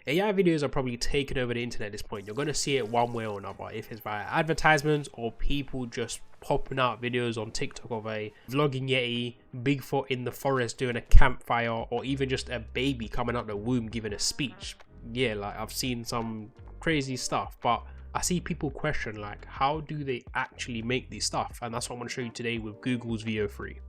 AI videos are probably taking over the internet at this point. You're going to see it one way or another, if it's via advertisements or people just popping out videos on TikTok of a vlogging yeti, Bigfoot in the forest doing a campfire, or even just a baby coming out the womb giving a speech. Yeah, like I've seen some crazy stuff, but I see people question like, how do they actually make this stuff? And that's what I'm going to show you today with Google's Veo 3.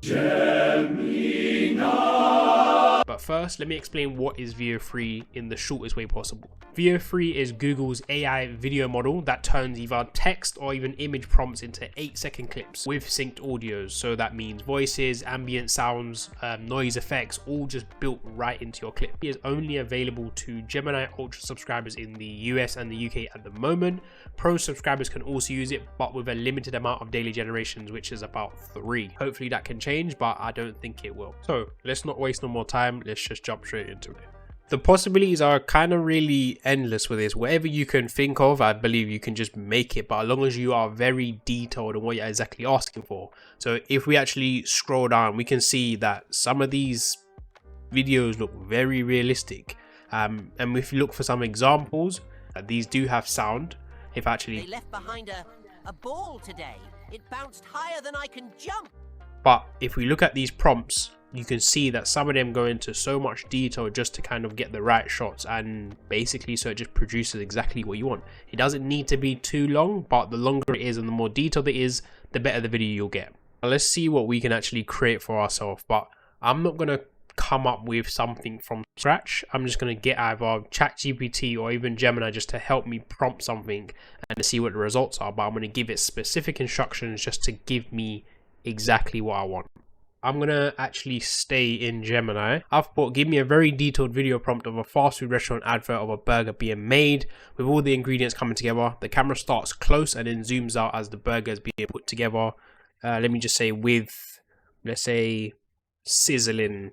But first, let me explain what is Veo 3 in the shortest way possible. Veo 3 is Google's AI video model that turns either text or even image prompts into 8-second clips with synced audios. So that means voices, ambient sounds, noise effects, all just built right into your clip. It is only available to Gemini Ultra subscribers in the US and the UK at the moment. Pro subscribers can also use it, but with a limited amount of daily generations, which is about 3. Hopefully that can change, but I don't think it will. So let's not waste no more time. Let's just jump straight into it. The possibilities are kind of really endless with this. Whatever you can think of, I believe you can just make it, but as long as you are very detailed on what you're exactly asking for. So if we actually scroll down, we can see that some of these videos look very realistic. And if you look for some examples, these do have sound. If actually they left behind a ball today. It bounced higher than I can jump. But if we look at these prompts, you can see that some of them go into so much detail just to kind of get the right shots, and basically so it just produces exactly what you want. It doesn't need to be too long, but the longer it is and the more detailed it is, the better the video you'll get. Now let's see what we can actually create for ourselves, but I'm not going to come up with something from scratch. I'm just going to get either ChatGPT or even Gemini just to help me prompt something and to see what the results are, but I'm going to give it specific instructions just to give me exactly what I want. I'm going to actually stay in Gemini. I've put, give me a very detailed video prompt of a fast food restaurant advert of a burger being made with all the ingredients coming together. The camera starts close and then zooms out as the burger is being put together. Let me just say with, let's say, sizzling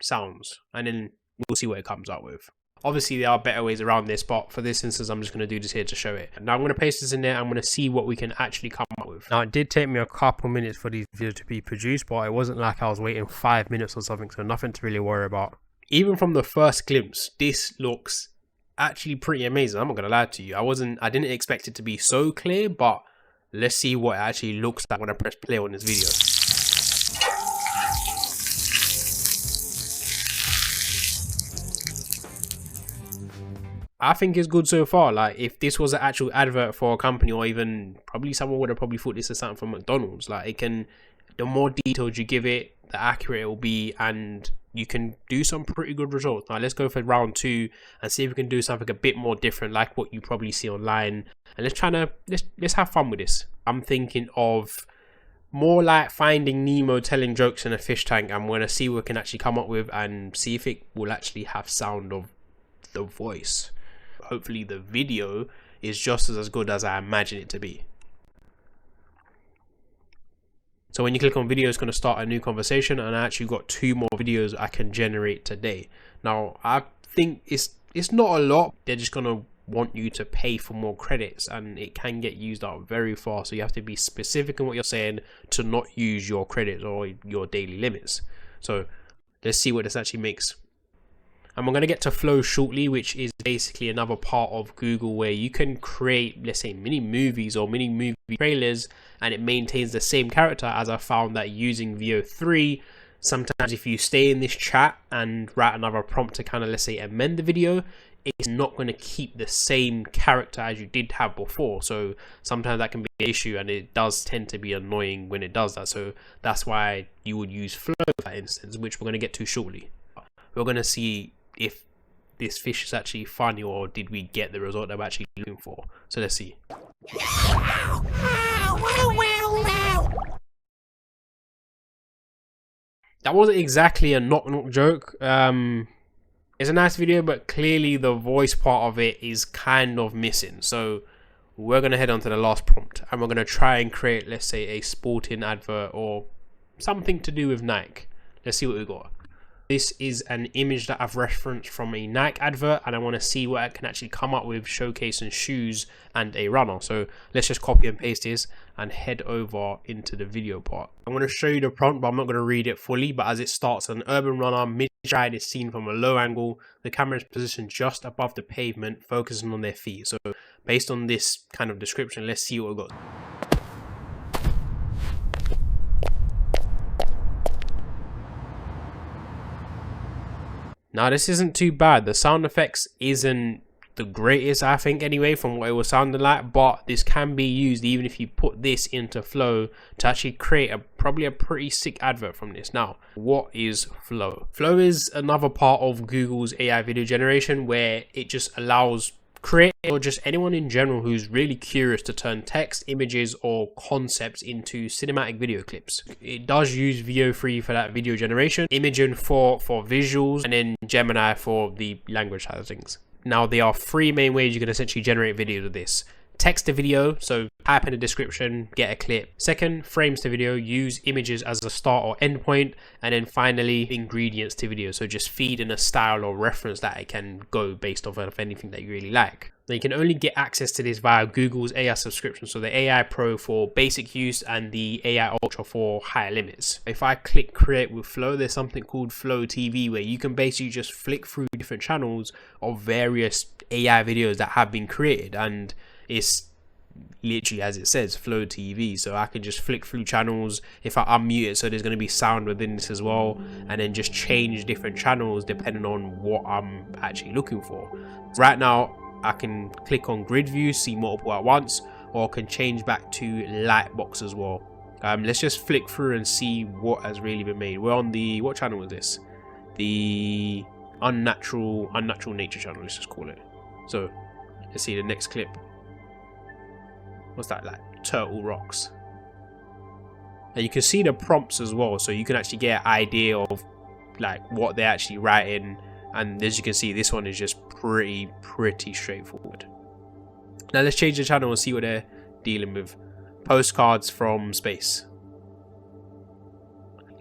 sounds, and then we'll see what it comes out with. Obviously there are better ways around this, but for this instance I'm just going to do this here to show it. Now I'm going to paste this in there. I'm going to see what we can actually come up with. Now it did take me a couple minutes for these videos to be produced, but it wasn't like I was waiting 5 minutes or something, so nothing to really worry about. Even from the first glimpse, this looks actually pretty amazing. I'm not going to lie to you. I didn't expect it to be so clear, but let's see what it actually looks like when I press play on this video. I think it's good so far. Like if this was an actual advert for a company, or even probably someone would have probably thought this is something from McDonald's. Like it can, the more detailed you give it, the accurate it will be, and you can do some pretty good results. Now let's go for round 2 and see if we can do something a bit more different, like what you probably see online. And let's have fun with this. I'm thinking of more like Finding Nemo telling jokes in a fish tank. I'm going to see what we can actually come up with and see if it will actually have sound of the voice. Hopefully the video is just as good as I imagine it to be. So when you click on video, it's going to start a new conversation, and I actually got 2 more videos I can generate today. Now I think it's not a lot. They're just going to want you to pay for more credits, and it can get used up very fast, so you have to be specific in what you're saying to not use your credits or your daily limits. So let's see what this actually makes. And we're going to get to Flow shortly, which is basically another part of Google where you can create, let's say, mini movies or mini movie trailers, and it maintains the same character. As I found that using Veo 3, sometimes if you stay in this chat and write another prompt to kind of, let's say, amend the video, it's not going to keep the same character as you did have before. So sometimes that can be an issue, and it does tend to be annoying when it does that. So that's why you would use Flow, for instance, which we're going to get to shortly. We're going to see if this fish is actually funny, or did we get the result that we're actually looking for. So let's see. That wasn't exactly a knock joke. It's a nice video, but clearly the voice part of it is kind of missing. So we're going to head on to the last prompt, and we're going to try and create, let's say, a sporting advert or something to do with Nike. Let's see what we got. This is an image that I've referenced from a Nike advert, and I want to see what I can actually come up with showcasing shoes and a runner. So let's just copy and paste this and head over into the video part. I'm going to show you the prompt, but I'm not going to read it fully. But as it starts, an urban runner, mid try this scene from a low angle. The camera is positioned just above the pavement, focusing on their feet. So based on this kind of description, let's see what we got. Now this isn't too bad. The sound effects isn't the greatest, I think, anyway, from what it was sounding like, but this can be used even if you put this into Flow to actually create probably a pretty sick advert from this. Now, what is Flow? Flow is another part of Google's AI video generation where it just allows creators or just anyone in general who's really curious to turn text, images, or concepts into cinematic video clips. It does use Veo 3 for that video generation, Imagen for visuals, and then Gemini for the language side of things. Now, there are three main ways you can essentially generate videos with this. Text to video, so type in the description, get a clip. Second, frames to video, use images as a start or end point. And then finally, ingredients to video, so just feed in a style or reference that it can go based off of anything that you really like. Now, you can only get access to this via Google's AI subscription, so the AI Pro for basic use and the AI Ultra for higher limits. If I click create with Flow, there's something called Flow TV where you can basically just flick through different channels of various AI videos that have been created, and it's literally as it says, Flow TV. So I can just flick through channels. If I unmute it, so there's going to be sound within this as well, and then just change different channels depending on what I'm actually looking for. Right now I can click on grid view, see multiple at once, or I can change back to lightbox as well. Let's just flick through and see what has really been made. We're on the, what channel is this? The unnatural nature channel, let's just call it. So let's see the next clip. What's that, like turtle rocks? And you can see the prompts as well, so you can actually get an idea of like what they're actually writing. And as you can see, this one is just pretty straightforward. Now let's change the channel and see what they're dealing with. Postcards from space.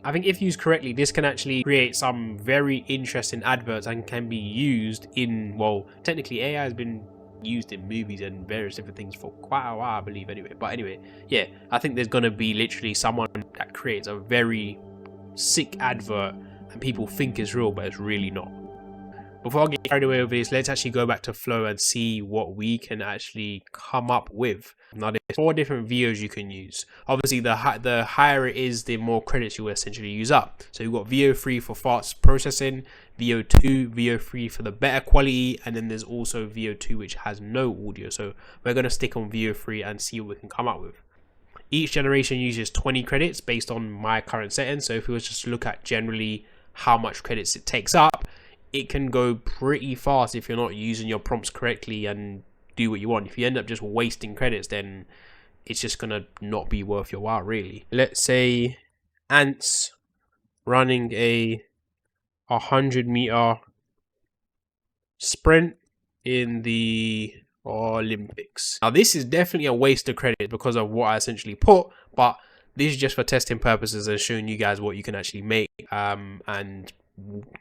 I think if used correctly, this can actually create some very interesting adverts and can be used in, well, technically AI has been used in movies and various different things for quite a while, I believe, anyway. But anyway, yeah, I think there's gonna be literally someone that creates a very sick advert and people think it's real, but it's really not. Before I get carried away with this, let's actually go back to Flow and see what we can actually come up with. Now, there's 4 different Veos you can use. Obviously, the higher it is, the more credits you will essentially use up. So you've got Veo 3 for fast processing, Veo 2, Veo 3 for the better quality, and then there's also Veo 2 which has no audio. So we're going to stick on Veo 3 and see what we can come up with. Each generation uses 20 credits based on my current settings. So if we was just to look at generally how much credits it takes up, it can go pretty fast if you're not using your prompts correctly and do what you want. If you end up just wasting credits, then it's just gonna not be worth your while, really. Let's say ants running a 100-meter sprint in the Olympics. Now this is definitely a waste of credit because of what I essentially put, but this is just for testing purposes and showing you guys what you can actually make and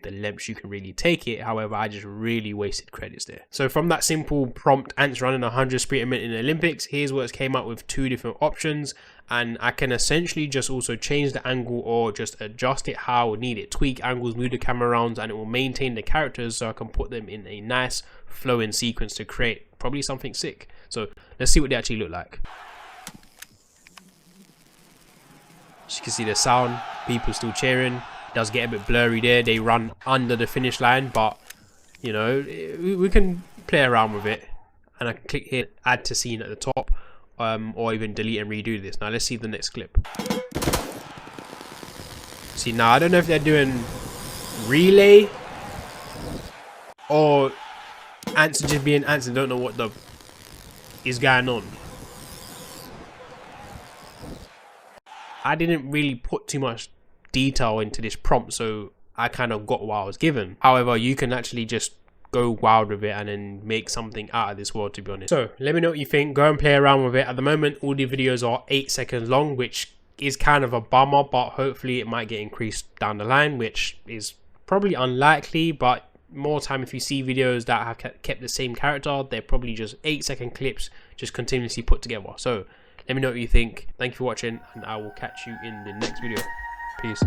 the lengths you can really take it. However, I just really wasted credits there. So from that simple prompt, ants running 100 sprint a minute in the Olympics, here's what it came up with 2 different options, and I can essentially just also change the angle or just adjust it how I need it. Tweak angles, move the camera around, and it will maintain the characters so I can put them in a nice flowing sequence to create probably something sick. So let's see what they actually look like. As you can see the sound, people still cheering. It does get a bit blurry there. They run under the finish line, but you know, we can play around with it. And I can click here, add to scene at the top, or even delete and redo this. Now let's see the next clip. See, now I don't know if they're doing relay or ants are just being ants and don't know what the is going on. I didn't really put too much detail into this prompt, so I kind of got what I was given. However, you can actually just go wild with it and then make something out of this world, to be honest. So let me know what you think. Go and play around with it. At the moment, all the videos are 8 seconds long, which is kind of a bummer, but hopefully it might get increased down the line, which is probably unlikely. But more time, if you see videos that have kept the same character, they're probably just 8-second clips just continuously put together. So let me know what you think. Thank you for watching, and I will catch you in the next video. Peace.